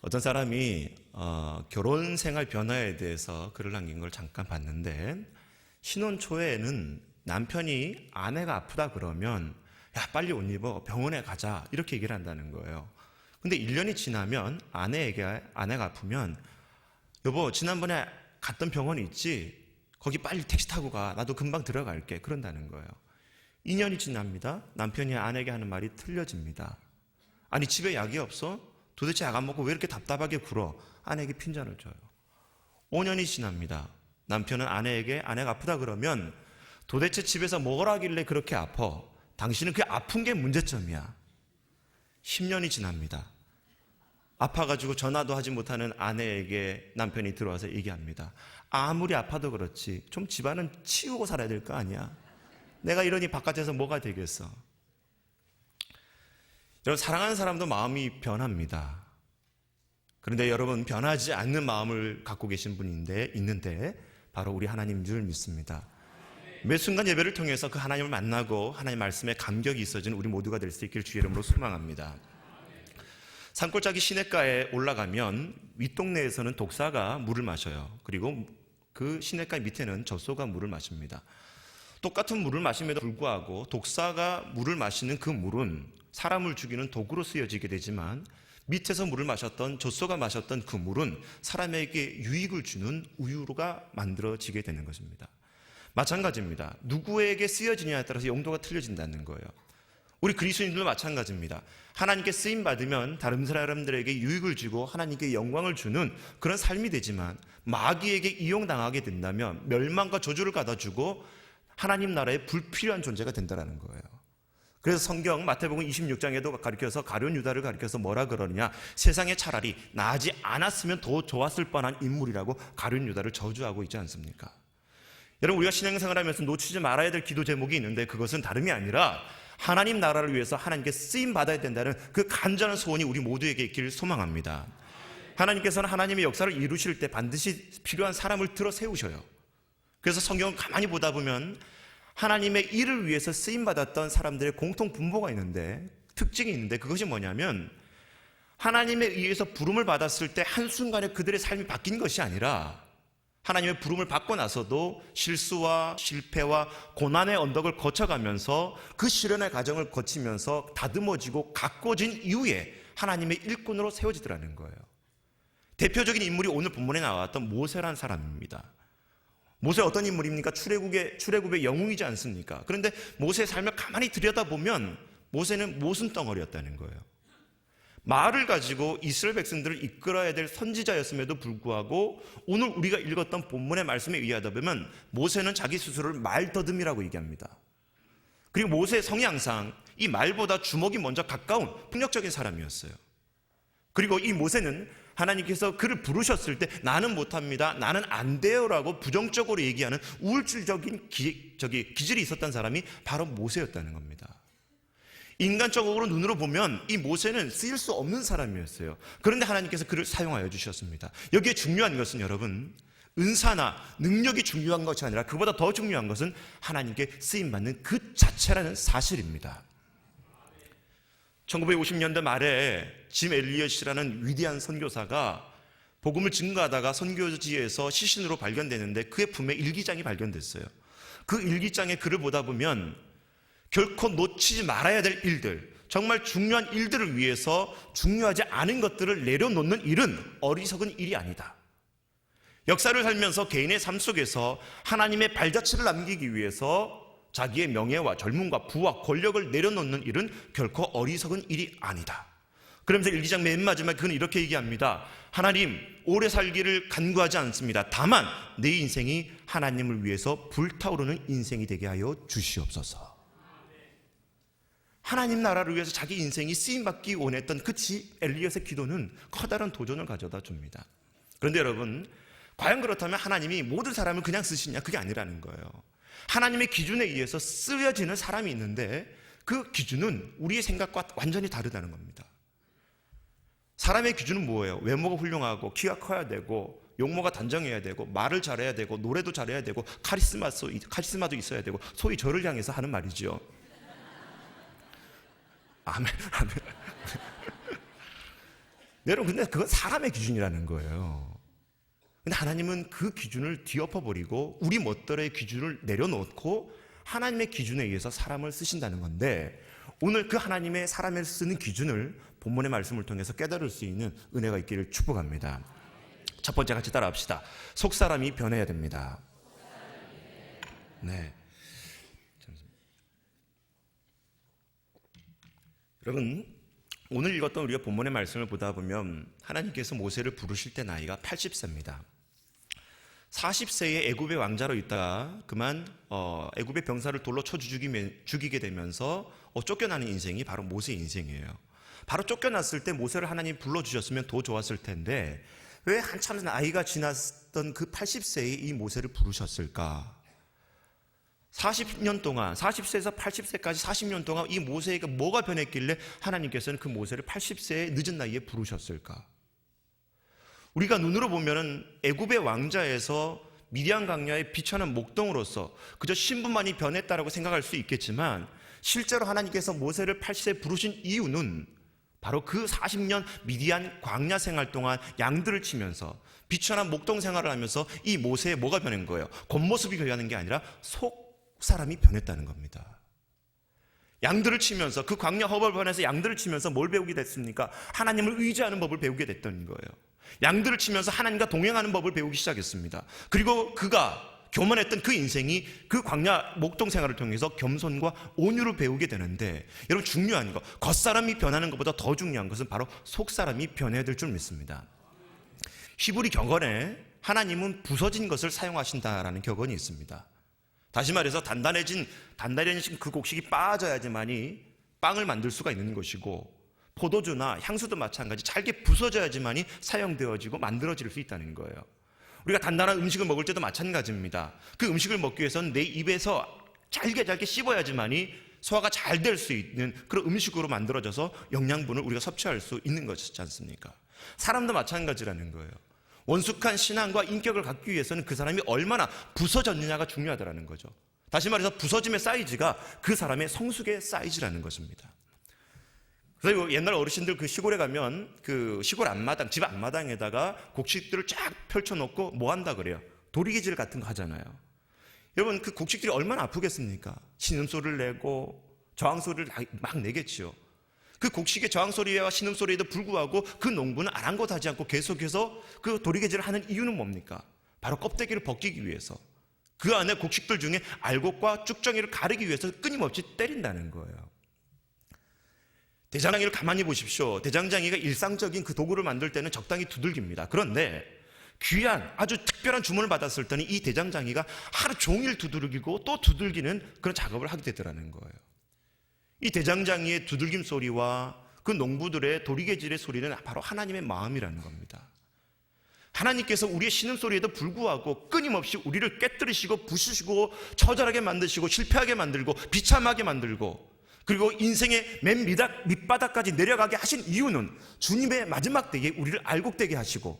어떤 사람이 결혼 생활 변화에 대해서 글을 남긴 걸 잠깐 봤는데, 신혼 초에는 남편이 아내가 아프다 그러면 야 빨리 옷 입어 병원에 가자 이렇게 얘기를 한다는 거예요. 근데 1년이 지나면 아내가 아프면 여보 지난번에 갔던 병원이 있지, 거기 빨리 택시 타고 가, 나도 금방 들어갈게, 그런다는 거예요. 2년이 지납니다. 남편이 아내에게 하는 말이 틀려집니다. 아니 집에 약이 없어? 도대체 약 안 먹고 왜 이렇게 답답하게 굴어? 아내에게 핀잔을 줘요. 5년이 지납니다. 남편은 아내에게 아내가 아프다 그러면 도대체 집에서 뭘 하길래 그렇게 아파? 당신은 그 아픈 게 문제점이야. 10년이 지납니다. 아파가지고 전화도 하지 못하는 아내에게 남편이 들어와서 얘기합니다. 아무리 아파도 그렇지 좀 집안은 치우고 살아야 될 거 아니야. 내가 이러니 바깥에서 뭐가 되겠어. 여러분, 사랑하는 사람도 마음이 변합니다. 그런데 여러분, 변하지 않는 마음을 갖고 계신 분이 있는데 바로 우리 하나님인 줄 믿습니다. 매 순간 예배를 통해서 그 하나님을 만나고 하나님 말씀에 감격이 있어지는 우리 모두가 될 수 있기를 주의 이름으로 소망합니다. 산골짜기 시냇가에 올라가면 윗동네에서는 독사가 물을 마셔요. 그리고 그 시냇가 밑에는 젖소가 물을 마십니다. 똑같은 물을 마심에도 불구하고 독사가 물을 마시는 그 물은 사람을 죽이는 도구로 쓰여지게 되지만, 밑에서 물을 마셨던 젖소가 마셨던 그 물은 사람에게 유익을 주는 우유가 만들어지게 되는 것입니다. 마찬가지입니다. 누구에게 쓰여지냐에 따라서 용도가 틀려진다는 거예요. 우리 그리스도인들도 마찬가지입니다. 하나님께 쓰임 받으면 다른 사람들에게 유익을 주고 하나님께 영광을 주는 그런 삶이 되지만, 마귀에게 이용당하게 된다면 멸망과 저주를 가다주고 하나님 나라에 불필요한 존재가 된다는 거예요. 그래서 성경 마태복음 26장에도 가르쳐서 가룟 유다를 가르쳐서 뭐라 그러느냐, 세상에 차라리 나지 않았으면 더 좋았을 뻔한 인물이라고 가룟 유다를 저주하고 있지 않습니까? 여러분, 우리가 신앙생활을 하면서 놓치지 말아야 될 기도 제목이 있는데, 그것은 다름이 아니라 하나님 나라를 위해서 하나님께 쓰임 받아야 된다는 그 간절한 소원이 우리 모두에게 있기를 소망합니다. 하나님께서는 하나님의 역사를 이루실 때 반드시 필요한 사람을 들어 세우셔요. 그래서 성경을 가만히 보다 보면 하나님의 일을 위해서 쓰임받았던 사람들의 공통 분모가 있는데, 특징이 있는데, 그것이 뭐냐면 하나님에 의해서 부름을 받았을 때 한순간에 그들의 삶이 바뀐 것이 아니라, 하나님의 부름을 받고 나서도 실수와 실패와 고난의 언덕을 거쳐가면서 그 시련의 과정을 거치면서 다듬어지고 가꿔진 이후에 하나님의 일꾼으로 세워지더라는 거예요. 대표적인 인물이 오늘 본문에 나왔던 모세라는 사람입니다. 모세 어떤 인물입니까? 출애굽의 영웅이지 않습니까? 그런데 모세의 삶을 가만히 들여다보면 모세는 모순덩어리였다는 거예요. 말을 가지고 이스라엘 백성들을 이끌어야 될 선지자였음에도 불구하고 오늘 우리가 읽었던 본문의 말씀에 의하다 보면 모세는 자기 스스로를 말더듬이라고 얘기합니다. 그리고 모세의 성향상 이 말보다 주먹이 먼저 가까운 폭력적인 사람이었어요. 그리고 이 모세는 하나님께서 그를 부르셨을 때 나는 못합니다, 나는 안 돼요라고 부정적으로 얘기하는 우울증적인 기질이 있었던 사람이 바로 모세였다는 겁니다. 인간적으로 눈으로 보면 이 모세는 쓰일 수 없는 사람이었어요. 그런데 하나님께서 그를 사용하여 주셨습니다. 여기에 중요한 것은 여러분, 은사나 능력이 중요한 것이 아니라 그보다 더 중요한 것은 하나님께 쓰임받는 그 자체라는 사실입니다. 1950년대 말에 짐 엘리엇이라는 위대한 선교사가 복음을 증거하다가 선교지에서 시신으로 발견되는데 그의 품에 일기장이 발견됐어요. 그 일기장의 글을 보다 보면 결코 놓치지 말아야 될 일들, 정말 중요한 일들을 위해서 중요하지 않은 것들을 내려놓는 일은 어리석은 일이 아니다. 역사를 살면서 개인의 삶 속에서 하나님의 발자취를 남기기 위해서 자기의 명예와 젊음과 부와 권력을 내려놓는 일은 결코 어리석은 일이 아니다. 그러면서 일기장 맨 마지막에 그는 이렇게 얘기합니다. 하나님, 오래 살기를 간구하지 않습니다. 다만 내 인생이 하나님을 위해서 불타오르는 인생이 되게 하여 주시옵소서. 하나님 나라를 위해서 자기 인생이 쓰임받기 원했던 그 엘리엇의 기도는 커다란 도전을 가져다 줍니다. 그런데 여러분, 과연 그렇다면 하나님이 모든 사람을 그냥 쓰시냐? 그게 아니라는 거예요. 하나님의 기준에 의해서 쓰여지는 사람이 있는데 그 기준은 우리의 생각과 완전히 다르다는 겁니다. 사람의 기준은 뭐예요? 외모가 훌륭하고 키가 커야 되고 용모가 단정해야 되고 말을 잘해야 되고 노래도 잘해야 되고 카리스마도 있어야 되고, 소위 저를 향해서 하는 말이죠. 아멘. 여러분, 근데 그건 사람의 기준이라는 거예요. 근데 하나님은 그 기준을 뒤엎어버리고 우리 멋대로의 기준을 내려놓고 하나님의 기준에 의해서 사람을 쓰신다는 건데, 오늘 그 하나님의 사람을 쓰는 기준을 본문의 말씀을 통해서 깨달을 수 있는 은혜가 있기를 축복합니다. 첫 번째, 같이 따라합시다. 속사람이 변해야 됩니다. 네. 여러분, 오늘 읽었던 우리가 본문의 말씀을 보다 보면 하나님께서 모세를 부르실 때 나이가 80세입니다. 40세에 애굽의 왕자로 있다가 그만 애굽의 병사를 돌로 쳐 죽이게 되면서 쫓겨나는 인생이 바로 모세의 인생이에요. 바로 쫓겨났을 때 모세를 하나님 불러주셨으면 더 좋았을 텐데 왜 한참 나이가 지났던 그 80세에 이 모세를 부르셨을까? 40년 동안, 40세에서 80세까지 40년 동안 이 모세에게 뭐가 변했길래 하나님께서는 그 모세를 80세의 늦은 나이에 부르셨을까? 우리가 눈으로 보면은 애굽의 왕자에서 미디안 강야의 비천한 목동으로서 그저 신분만이 변했다라고 생각할 수 있겠지만, 실제로 하나님께서 모세를 80세에 부르신 이유는 바로 그 40년 미디안 광야 생활 동안 양들을 치면서 비천한 목동 생활을 하면서 이 모세의 뭐가 변한 거예요? 겉모습이 변하는 게 아니라 속 사람이 변했다는 겁니다. 양들을 치면서, 그 광야 허벌판에서 양들을 치면서 뭘 배우게 됐습니까? 하나님을 의지하는 법을 배우게 됐던 거예요. 양들을 치면서 하나님과 동행하는 법을 배우기 시작했습니다. 그리고 그가 교만했던 그 인생이 그 광야 목동 생활을 통해서 겸손과 온유를 배우게 되는데, 여러분, 중요한 거, 겉사람이 변하는 것보다 더 중요한 것은 바로 속사람이 변해야 될 줄 믿습니다. 히브리 격언에 하나님은 부서진 것을 사용하신다라는 격언이 있습니다. 다시 말해서 단단해진 그 곡식이 빠져야지만이 빵을 만들 수가 있는 것이고, 포도주나 향수도 마찬가지 잘게 부서져야지만이 사용되어지고 만들어질 수 있다는 거예요. 우리가 단단한 음식을 먹을 때도 마찬가지입니다. 그 음식을 먹기 위해서는 내 입에서 잘게 씹어야지만이 소화가 잘 될 수 있는 그런 음식으로 만들어져서 영양분을 우리가 섭취할 수 있는 것이지 않습니까? 사람도 마찬가지라는 거예요. 원숙한 신앙과 인격을 갖기 위해서는 그 사람이 얼마나 부서졌느냐가 중요하다는 거죠. 다시 말해서 부서짐의 사이즈가 그 사람의 성숙의 사이즈라는 것입니다. 그래서 옛날 어르신들 그 시골에 가면 그 시골 앞마당, 집 앞마당에다가 곡식들을 쫙 펼쳐놓고 뭐 한다 그래요? 도리개질 같은 거 하잖아요. 여러분, 그 곡식들이 얼마나 아프겠습니까? 신음소리를 내고 저항소리를 막 내겠지요. 그 곡식의 저항소리와 신음소리에도 불구하고 그 농부는 아랑곳하지 않고 계속해서 그 도리개질을 하는 이유는 뭡니까? 바로 껍데기를 벗기기 위해서, 그 안에 곡식들 중에 알곡과 쭉정이를 가르기 위해서 끊임없이 때린다는 거예요. 대장장이를 가만히 보십시오. 대장장이가 일상적인 그 도구를 만들 때는 적당히 두들깁니다. 그런데 귀한 아주 특별한 주문을 받았을 때는 이 대장장이가 하루 종일 두들기고 또 두들기는 그런 작업을 하게 되더라는 거예요. 이 대장장이의 두들김 소리와 그 농부들의 도리개질의 소리는 바로 하나님의 마음이라는 겁니다. 하나님께서 우리의 신음소리에도 불구하고 끊임없이 우리를 깨뜨리시고 부수시고 처절하게 만드시고 실패하게 만들고 비참하게 만들고, 그리고 인생의 맨 밑바닥까지 내려가게 하신 이유는 주님의 마지막 때에 우리를 알곡되게 하시고,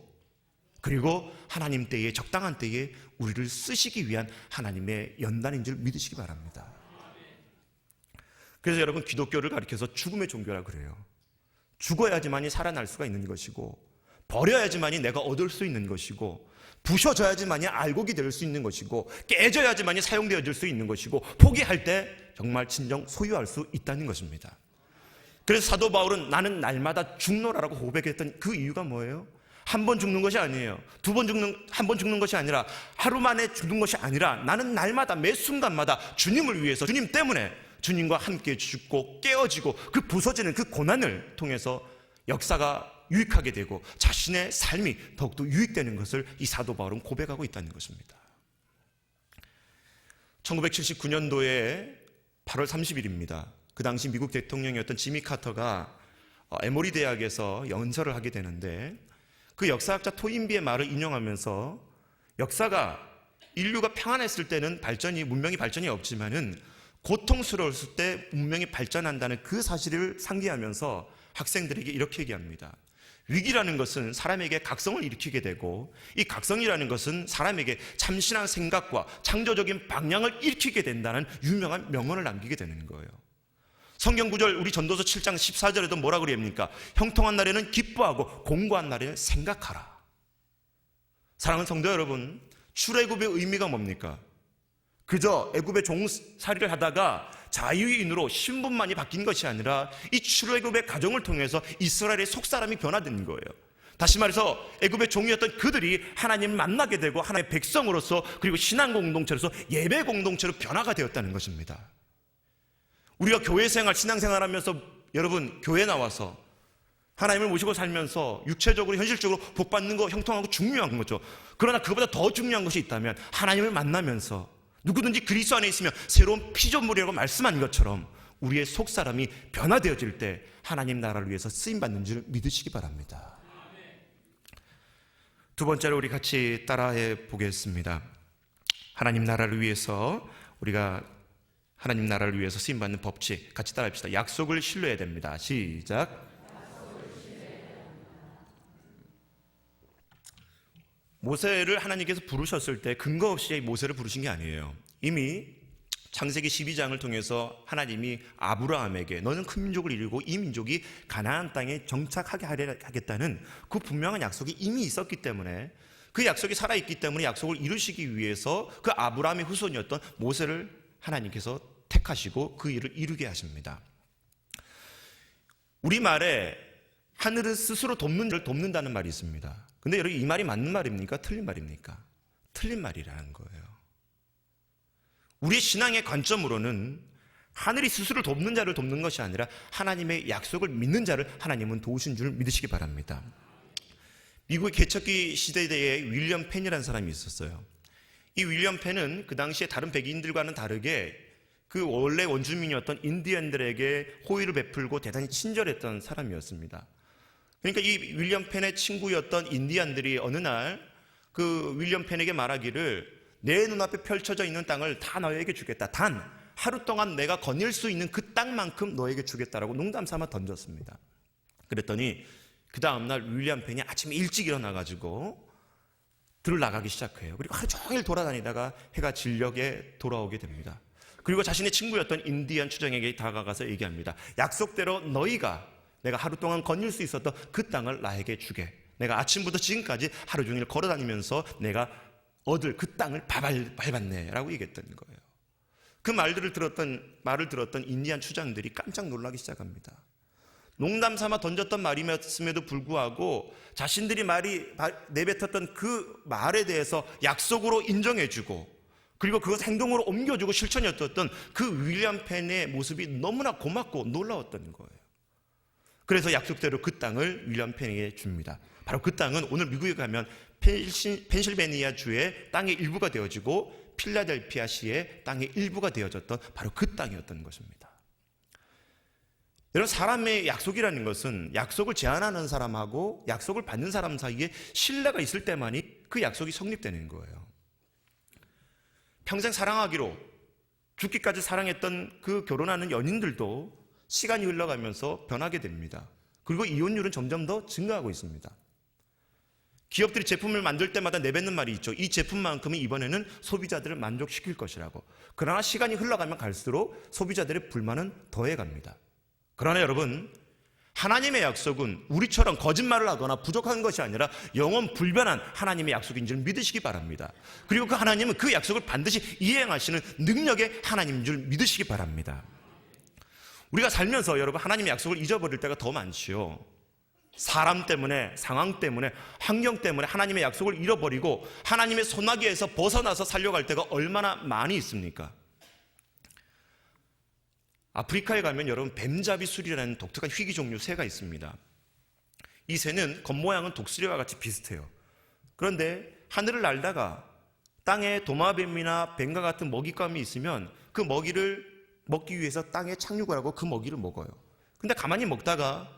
그리고 하나님 때에, 적당한 때에 우리를 쓰시기 위한 하나님의 연단인 줄 믿으시기 바랍니다. 그래서 여러분, 기독교를 가리켜서 죽음의 종교라 그래요. 죽어야지만이 살아날 수가 있는 것이고, 버려야지만이 내가 얻을 수 있는 것이고, 부셔져야지만이 알곡이 될 수 있는 것이고, 깨져야지만이 사용되어질 수 있는 것이고, 포기할 때 정말 진정 소유할 수 있다는 것입니다. 그래서 사도 바울은 나는 날마다 죽노라라고 고백했던 그 이유가 뭐예요? 한 번 죽는 것이 아니에요. 한 번 죽는 것이 아니라, 하루 만에 죽는 것이 아니라, 나는 날마다 매 순간마다 주님을 위해서, 주님 때문에 주님과 함께 죽고 깨어지고 그 부서지는 그 고난을 통해서 역사가 유익하게 되고 자신의 삶이 더욱더 유익되는 것을 이 사도 바울은 고백하고 있다는 것입니다. 1979년도에 8월 30일입니다. 그 당시 미국 대통령이었던 지미 카터가 에모리 대학에서 연설을 하게 되는데, 그 역사학자 토인비의 말을 인용하면서 역사가, 인류가 평안했을 때는 문명이 발전이 없지만은 고통스러웠을 때 문명이 발전한다는 그 사실을 상기하면서 학생들에게 이렇게 얘기합니다. 위기라는 것은 사람에게 각성을 일으키게 되고, 이 각성이라는 것은 사람에게 참신한 생각과 창조적인 방향을 일으키게 된다는 유명한 명언을 남기게 되는 거예요. 성경 구절 우리 전도서 7장 14절에도 뭐라 그럽니까? 형통한 날에는 기뻐하고 공고한 날에는 생각하라. 사랑하는 성도 여러분, 출애굽의 의미가 뭡니까? 그저 애굽의 종살이를 하다가 자유인으로 신분만이 바뀐 것이 아니라 이 출애굽의 과정을 통해서 이스라엘의 속사람이 변화된 거예요. 다시 말해서 애굽의 종이었던 그들이 하나님을 만나게 되고 하나님의 백성으로서, 그리고 신앙 공동체로서 예배 공동체로 변화가 되었다는 것입니다. 우리가 교회생활, 신앙생활하면서 여러분 교회 나와서 하나님을 모시고 살면서 육체적으로 현실적으로 복받는 거 형통하고 중요한 거죠. 그러나 그보다 더 중요한 것이 있다면 하나님을 만나면서 누구든지 그리스도 안에 있으면 새로운 피조물이라고 말씀한 것처럼 우리의 속사람이 변화되어질 때 하나님 나라를 위해서 쓰임받는 줄 믿으시기 바랍니다. 두 번째로 우리 같이 따라해 보겠습니다. 하나님 나라를 위해서, 우리가 하나님 나라를 위해서 쓰임받는 법칙 같이 따라합시다. 약속을 신뢰해야 됩니다. 시작. 모세를 하나님께서 부르셨을 때 근거 없이 모세를 부르신 게 아니에요. 이미 창세기 12장을 통해서 하나님이 아브라함에게 너는 큰 민족을 이루고 이 민족이 가나안 땅에 정착하게 하겠다는 그 분명한 약속이 이미 있었기 때문에, 그 약속이 살아있기 때문에 약속을 이루시기 위해서 그 아브라함의 후손이었던 모세를 하나님께서 택하시고 그 일을 이루게 하십니다. 우리말에 하늘은 스스로 돕는다는 말이 있습니다. 근데 여러분, 이 말이 맞는 말입니까? 틀린 말입니까? 틀린 말이라는 거예요. 우리 신앙의 관점으로는 하늘이 스스로 돕는 자를 돕는 것이 아니라 하나님의 약속을 믿는 자를 하나님은 도우신 줄 믿으시기 바랍니다. 미국의 개척기 시대에 윌리엄 펜이라는 사람이 있었어요. 이 윌리엄 펜은 그 당시에 다른 백인들과는 다르게 그 원래 원주민이었던 인디언들에게 호의를 베풀고 대단히 친절했던 사람이었습니다. 그러니까 이 윌리엄 펜의 친구였던 인디언들이 어느 날 그 윌리엄 펜에게 말하기를, 내 눈앞에 펼쳐져 있는 땅을 다 너에게 주겠다. 단 하루 동안 내가 거닐 수 있는 그 땅만큼 너에게 주겠다라고 농담 삼아 던졌습니다. 그랬더니 그 다음날 윌리엄 펜이 아침에 일찍 일어나가지고 들을 나가기 시작해요. 그리고 하루 종일 돌아다니다가 해가 진녘에 돌아오게 됩니다. 그리고 자신의 친구였던 인디언 추장에게 다가가서 얘기합니다. 약속대로 너희가 내가 하루 동안 거닐 수 있었던 그 땅을 나에게 주게. 내가 아침부터 지금까지 하루 종일 걸어다니면서 내가 얻을 그 땅을 밟았네 라고 얘기했던 거예요. 그 말을 들었던 인디안 추장들이 깜짝 놀라기 시작합니다. 농담 삼아 던졌던 말임에도 불구하고 자신들이 내뱉었던 그 말에 대해서 약속으로 인정해주고, 그리고 그것 행동으로 옮겨주고 실천이었던 그 윌리엄 펜의 모습이 너무나 고맙고 놀라웠던 거예요. 그래서 약속대로 그 땅을 윌리엄 펜에게 줍니다. 바로 그 땅은 오늘 미국에 가면 펜실베니아 주의 땅의 일부가 되어지고 필라델피아시의 땅의 일부가 되어졌던 바로 그 땅이었던 것입니다. 여러분, 사람의 약속이라는 것은 약속을 제안하는 사람하고 약속을 받는 사람 사이에 신뢰가 있을 때만이 그 약속이 성립되는 거예요. 평생 사랑하기로 죽기까지 사랑했던 그 결혼하는 연인들도 시간이 흘러가면서 변하게 됩니다. 그리고 이혼율은 점점 더 증가하고 있습니다. 기업들이 제품을 만들 때마다 내뱉는 말이 있죠. 이 제품만큼은 이번에는 소비자들을 만족시킬 것이라고. 그러나 시간이 흘러가면 갈수록 소비자들의 불만은 더해갑니다. 그러나 여러분, 하나님의 약속은 우리처럼 거짓말을 하거나 부족한 것이 아니라 영원 불변한 하나님의 약속인 줄 믿으시기 바랍니다. 그리고 그 하나님은 그 약속을 반드시 이행하시는 능력의 하나님인 줄 믿으시기 바랍니다. 우리가 살면서 여러분, 하나님의 약속을 잊어버릴 때가 더 많지요. 사람 때문에, 상황 때문에, 환경 때문에 하나님의 약속을 잃어버리고 하나님의 소나기에서 벗어나서 살려갈 때가 얼마나 많이 있습니까? 아프리카에 가면 여러분, 뱀잡이 수리라는 독특한 희귀 종류 새가 있습니다. 이 새는 겉모양은 독수리와 같이 비슷해요. 그런데 하늘을 날다가 땅에 도마뱀이나 뱀과 같은 먹잇감이 있으면 그 먹이를 먹기 위해서 땅에 착륙을 하고 그 먹이를 먹어요. 근데 가만히 먹다가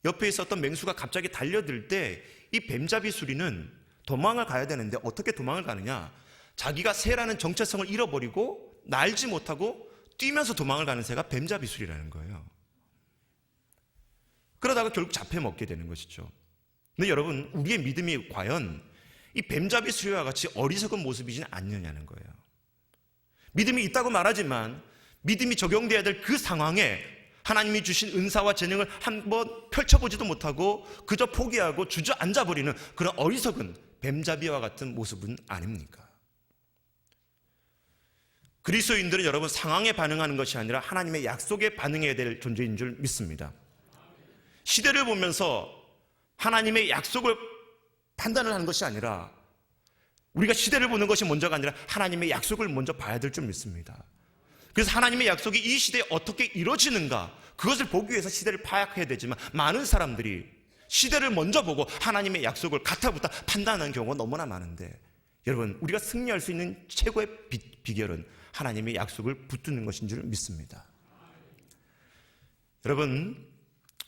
옆에 있었던 맹수가 갑자기 달려들 때 이 뱀잡이 수리는 도망을 가야 되는데 어떻게 도망을 가느냐? 자기가 새라는 정체성을 잃어버리고 날지 못하고 뛰면서 도망을 가는 새가 뱀잡이 수리라는 거예요. 그러다가 결국 잡혀 먹게 되는 것이죠. 근데 여러분, 우리의 믿음이 과연 이 뱀잡이 수리와 같이 어리석은 모습이지는 않느냐는 거예요. 믿음이 있다고 말하지만 믿음이 적용돼야 될 그 상황에 하나님이 주신 은사와 재능을 한번 펼쳐보지도 못하고 그저 포기하고 주저앉아버리는 그런 어리석은 뱀잡이와 같은 모습은 아닙니까? 그리스도인들은 여러분 상황에 반응하는 것이 아니라 하나님의 약속에 반응해야 될 존재인 줄 믿습니다. 시대를 보면서 하나님의 약속을 판단을 하는 것이 아니라 우리가 시대를 보는 것이 먼저가 아니라 하나님의 약속을 먼저 봐야 될 줄 믿습니다. 그래서 하나님의 약속이 이 시대에 어떻게 이루어지는가 그것을 보기 위해서 시대를 파악해야 되지만 많은 사람들이 시대를 먼저 보고 하나님의 약속을 가타부타 판단하는 경우가 너무나 많은데 여러분 우리가 승리할 수 있는 최고의 비결은 하나님의 약속을 붙드는 것인 줄 믿습니다. 여러분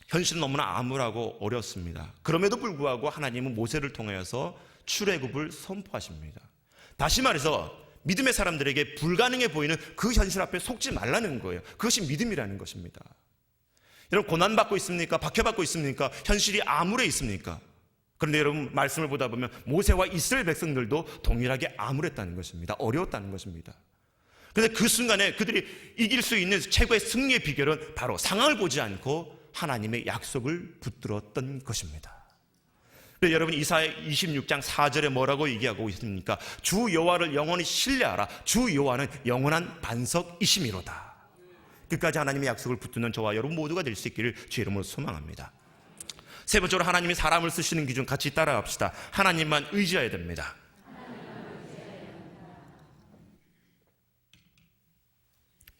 현실은 너무나 암울하고 어렵습니다. 그럼에도 불구하고 하나님은 모세를 통하여서 출애굽을 선포하십니다. 다시 말해서 믿음의 사람들에게 불가능해 보이는 그 현실 앞에 속지 말라는 거예요. 그것이 믿음이라는 것입니다. 여러분 고난받고 있습니까? 박해받고 있습니까? 현실이 암울해 있습니까? 그런데 여러분 말씀을 보다 보면 모세와 이스라엘 백성들도 동일하게 암울했다는 것입니다. 어려웠다는 것입니다. 그런데 그 순간에 그들이 이길 수 있는 최고의 승리의 비결은 바로 상황을 보지 않고 하나님의 약속을 붙들었던 것입니다. 그래서 여러분 이사야 26장 4절에 뭐라고 얘기하고 있습니까? 주 여호와를 영원히 신뢰하라. 주 여호와는 영원한 반석이심이로다. 끝까지 하나님의 약속을 붙드는 저와 여러분 모두가 될 수 있기를 주의 이름으로 소망합니다. 세 번째로 하나님이 사람을 쓰시는 기준 같이 따라갑시다. 하나님만 의지해야 됩니다.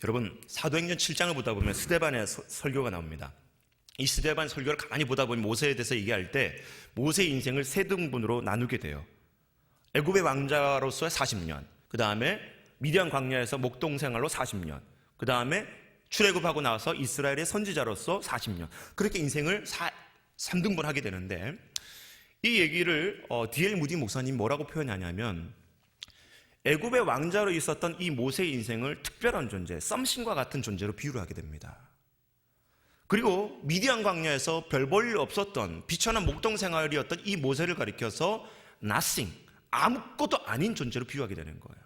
여러분 사도행전 7장을 보다 보면 스데반의 설교가 나옵니다. 이 스데반 설교를 가만히 보다 보면 모세에 대해서 얘기할 때 모세의 인생을 세 등분으로 나누게 돼요. 애굽의 왕자로서의 40년, 그 다음에 미디안 광야에서 목동 생활로 40년, 그 다음에 출애굽하고 나서 이스라엘의 선지자로서 40년, 그렇게 인생을 3등분하게 되는데 이 얘기를 D.L. 무디 목사님 뭐라고 표현하냐면 애굽의 왕자로 있었던 이 모세의 인생을 특별한 존재, 썸씽과 같은 존재로 비유를 하게 됩니다. 그리고 미디안 광야에서 별 볼 일 없었던 비천한 목동 생활이었던 이 모세를 가리켜서 nothing, 아무것도 아닌 존재로 비유하게 되는 거예요.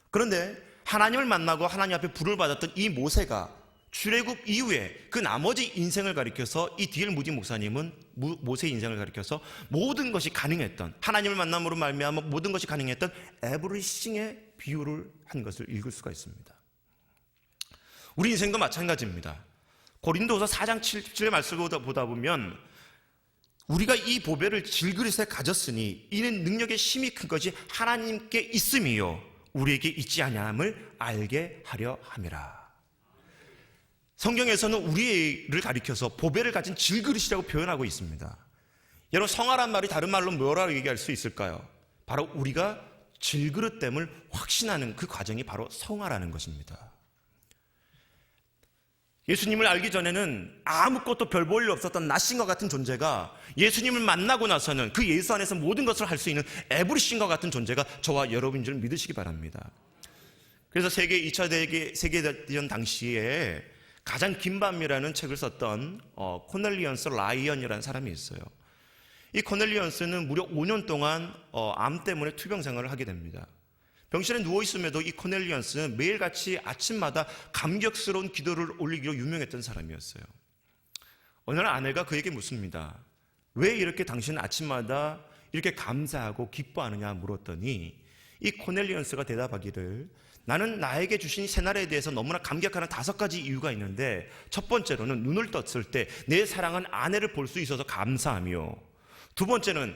그런데 하나님을 만나고 하나님 앞에 부름을 받았던 이 모세가 출애굽 이후에 그 나머지 인생을 가리켜서 이 D.L. 무디 목사님은 모세의 인생을 가리켜서 모든 것이 가능했던, 하나님을 만남으로 말미암아 모든 것이 가능했던 에브리싱의 비유를 한 것을 읽을 수가 있습니다. 우리 인생도 마찬가지입니다. 고린도서 4장 7절의 말씀을 보다 보면 우리가 이 보배를 질그릇에 가졌으니 이는 능력의 힘이 큰 것이 하나님께 있음이요 우리에게 있지 아니함을 알게 하려 함이라. 성경에서는 우리를 가리켜서 보배를 가진 질그릇이라고 표현하고 있습니다. 여러분 성화란 말이 다른 말로 뭐라고 얘기할 수 있을까요? 바로 우리가 질그릇됨을 확신하는 그 과정이 바로 성화라는 것입니다. 예수님을 알기 전에는 아무것도 별 볼 일 없었던 나신과 같은 존재가 예수님을 만나고 나서는 그 예수 안에서 모든 것을 할 수 있는 에브리싱과 같은 존재가 저와 여러분인 줄 믿으시기 바랍니다. 그래서 2차 세계대전 당시에 가장 긴 밤이라는 책을 썼던 코넬리언스 라이언이라는 사람이 있어요. 이 코넬리언스는 무려 5년 동안 암 때문에 투병 생활을 하게 됩니다. 병실에 누워있음에도 이 코넬리언스는 매일같이 아침마다 감격스러운 기도를 올리기로 유명했던 사람이었어요. 어느 날 아내가 그에게 묻습니다. 왜 이렇게 당신은 아침마다 이렇게 감사하고 기뻐하느냐 물었더니 이 코넬리언스가 대답하기를 나는 나에게 주신 새날에 대해서 너무나 감격하는 5가지 이유가 있는데 첫 번째로는 눈을 떴을 때 내 사랑한 아내를 볼 수 있어서 감사하며 두 번째는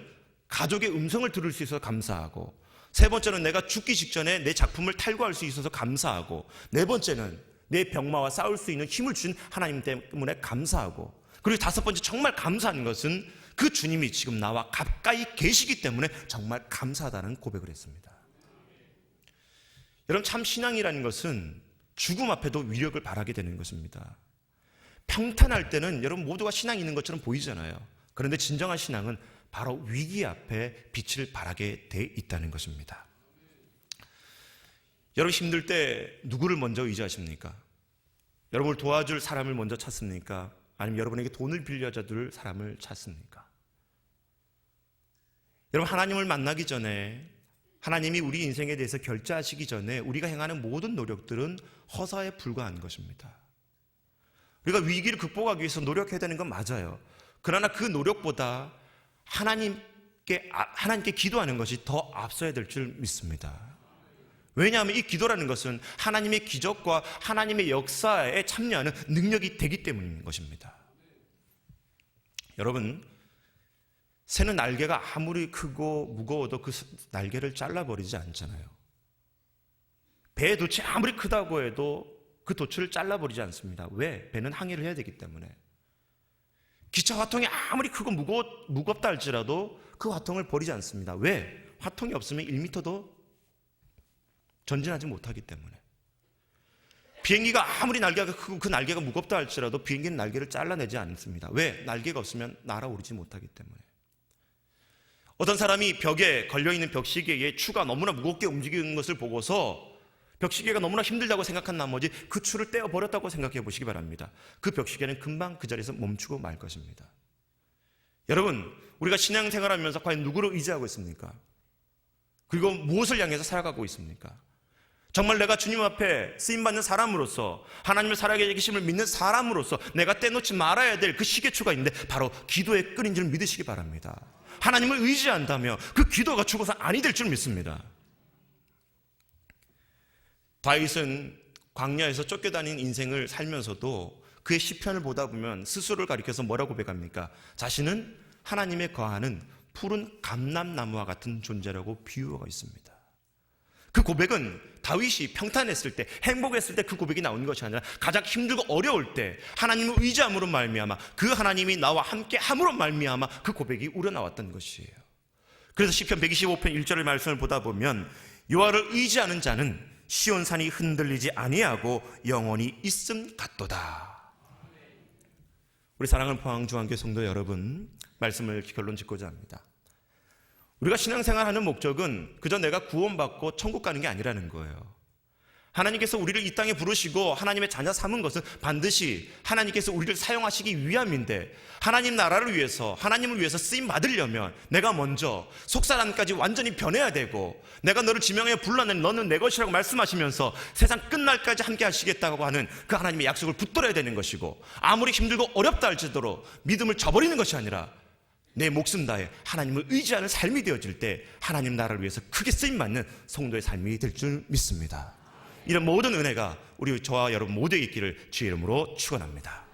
가족의 음성을 들을 수 있어서 감사하고 세 번째는 내가 죽기 직전에 내 작품을 탈거할 수 있어서 감사하고 네 번째는 내 병마와 싸울 수 있는 힘을 주신 하나님 때문에 감사하고 그리고 5번째 정말 감사한 것은 그 주님이 지금 나와 가까이 계시기 때문에 정말 감사하다는 고백을 했습니다. 여러분 참 신앙이라는 것은 죽음 앞에도 위력을 발하게 되는 것입니다. 평탄할 때는 여러분 모두가 신앙이 있는 것처럼 보이잖아요. 그런데 진정한 신앙은 바로 위기 앞에 빛을 발하게 돼 있다는 것입니다. 여러분 힘들 때 누구를 먼저 의지하십니까? 여러분을 도와줄 사람을 먼저 찾습니까? 아니면 여러분에게 돈을 빌려줄 사람을 찾습니까? 여러분 하나님을 만나기 전에 하나님이 우리 인생에 대해서 결제하시기 전에 우리가 행하는 모든 노력들은 허사에 불과한 것입니다. 우리가 위기를 극복하기 위해서 노력해야 되는 건 맞아요. 그러나 그 노력보다 하나님께 기도하는 것이 더 앞서야 될 줄 믿습니다. 왜냐하면 이 기도라는 것은 하나님의 기적과 하나님의 역사에 참여하는 능력이 되기 때문인 것입니다. 여러분, 새는 날개가 아무리 크고 무거워도 그 날개를 잘라버리지 않잖아요. 배의 돛이 아무리 크다고 해도 그 돛을 잘라버리지 않습니다. 왜? 배는 항해를 해야 되기 때문에. 기차 화통이 아무리 크고 무겁다 할지라도 그 화통을 버리지 않습니다. 왜? 화통이 없으면 1m도 전진하지 못하기 때문에. 비행기가 아무리 날개가 크고 그 날개가 무겁다 할지라도 비행기는 날개를 잘라내지 않습니다. 왜? 날개가 없으면 날아오르지 못하기 때문에. 어떤 사람이 벽에 걸려있는 벽시계의 추가 너무나 무겁게 움직이는 것을 보고서 벽시계가 너무나 힘들다고 생각한 나머지 그 추를 떼어버렸다고 생각해 보시기 바랍니다. 그 벽시계는 금방 그 자리에서 멈추고 말 것입니다. 여러분, 우리가 신앙생활하면서 과연 누구를 의지하고 있습니까? 그리고 무엇을 향해서 살아가고 있습니까? 정말 내가 주님 앞에 쓰임받는 사람으로서, 하나님의 살아계심을 믿는 사람으로서 내가 떼놓지 말아야 될 그 시계추가 있는데 바로 기도의 끈인 줄 믿으시기 바랍니다. 하나님을 의지한다면 그 기도가 죽어서 아니 될 줄 믿습니다. 다윗은 광야에서 쫓겨다닌 인생을 살면서도 그의 시편을 보다 보면 스스로를 가리켜서 뭐라고 고백합니까? 자신은 하나님의 거하는 푸른 감람나무와 같은 존재라고 비유하고 있습니다. 그 고백은 다윗이 평탄했을 때, 행복했을 때 그 고백이 나오는 것이 아니라 가장 힘들고 어려울 때 하나님을 의지함으로 말미암아, 그 하나님이 나와 함께 함으로 말미암아 그 고백이 우러나왔던 것이에요. 그래서 시편 125편 1절의 말씀을 보다 보면 여호와를 의지하는 자는 시온산이 흔들리지 아니하고 영원히 있음 같도다. 우리 사랑하는 포항중앙교회 성도 여러분, 말씀을 결론 짓고자 합니다. 우리가 신앙생활하는 목적은 그저 내가 구원받고 천국 가는 게 아니라는 거예요. 하나님께서 우리를 이 땅에 부르시고 하나님의 자녀 삼은 것은 반드시 하나님께서 우리를 사용하시기 위함인데, 하나님 나라를 위해서, 하나님을 위해서 쓰임 받으려면 내가 먼저 속사람까지 완전히 변해야 되고, 내가 너를 지명하여 불러낸 너는 내 것이라고 말씀하시면서 세상 끝날까지 함께 하시겠다고 하는 그 하나님의 약속을 붙들어야 되는 것이고, 아무리 힘들고 어렵다 할지라도 믿음을 저버리는 것이 아니라 내 목숨 다해 하나님을 의지하는 삶이 되어질 때 하나님 나라를 위해서 크게 쓰임받는 성도의 삶이 될 줄 믿습니다. 이런 모든 은혜가 우리 저와 여러분 모두에게 있기를 주의 이름으로 축원합니다.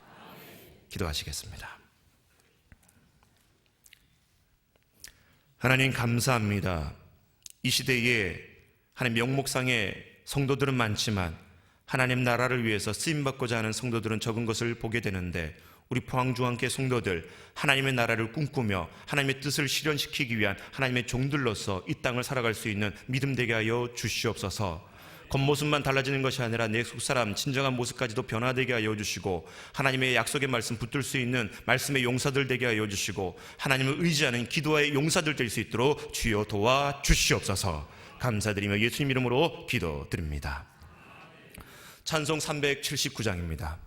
기도하시겠습니다. 하나님 감사합니다. 이 시대에 하나님 명목상의 성도들은 많지만 하나님 나라를 위해서 쓰임받고자 하는 성도들은 적은 것을 보게 되는데, 우리 포항중앙교회 성도들, 하나님의 나라를 꿈꾸며 하나님의 뜻을 실현시키기 위한 하나님의 종들로서 이 땅을 살아갈 수 있는 믿음 되게 하여 주시옵소서. 겉모습만 달라지는 것이 아니라 내 속사람 진정한 모습까지도 변화되게 하여 주시고, 하나님의 약속의 말씀 붙들 수 있는 말씀의 용사들 되게 하여 주시고, 하나님을 의지하는 기도의 용사들 될 수 있도록 주여 도와 주시옵소서. 감사드리며 예수님 이름으로 기도드립니다. 찬송 379장입니다.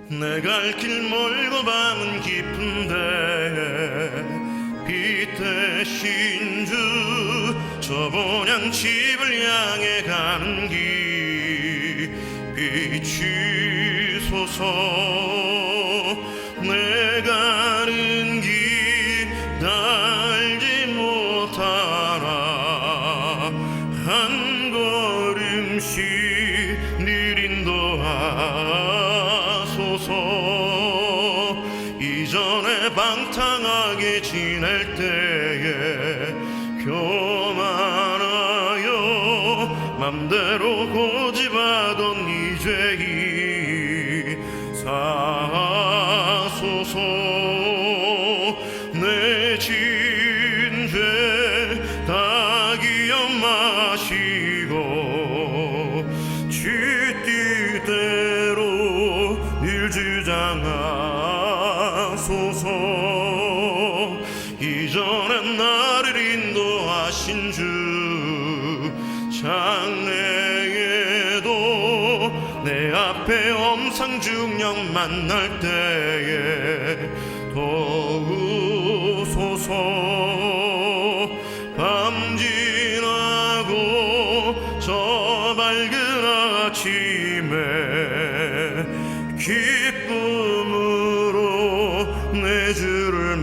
내 갈 길 멀고 밤은 깊은데 빛 대신 주 저 본향 집을 향해 가는 길 비추소서. 내 가는 길 알지 못하나 한 걸음씩 늘 인도하소서. 이전에 방탕하게 지낼 때에 교만하여 맘대로 고집하던 이 죄이 사소서. 내 진죄 다 기억 마시고 쥐띠대로 늘 주장하소서. 이전엔 나를 인도하신 주 장래에도 내 만날 때에 도우소서. 밤 지나고 저 밝은 아침에 기쁨으로 내 주를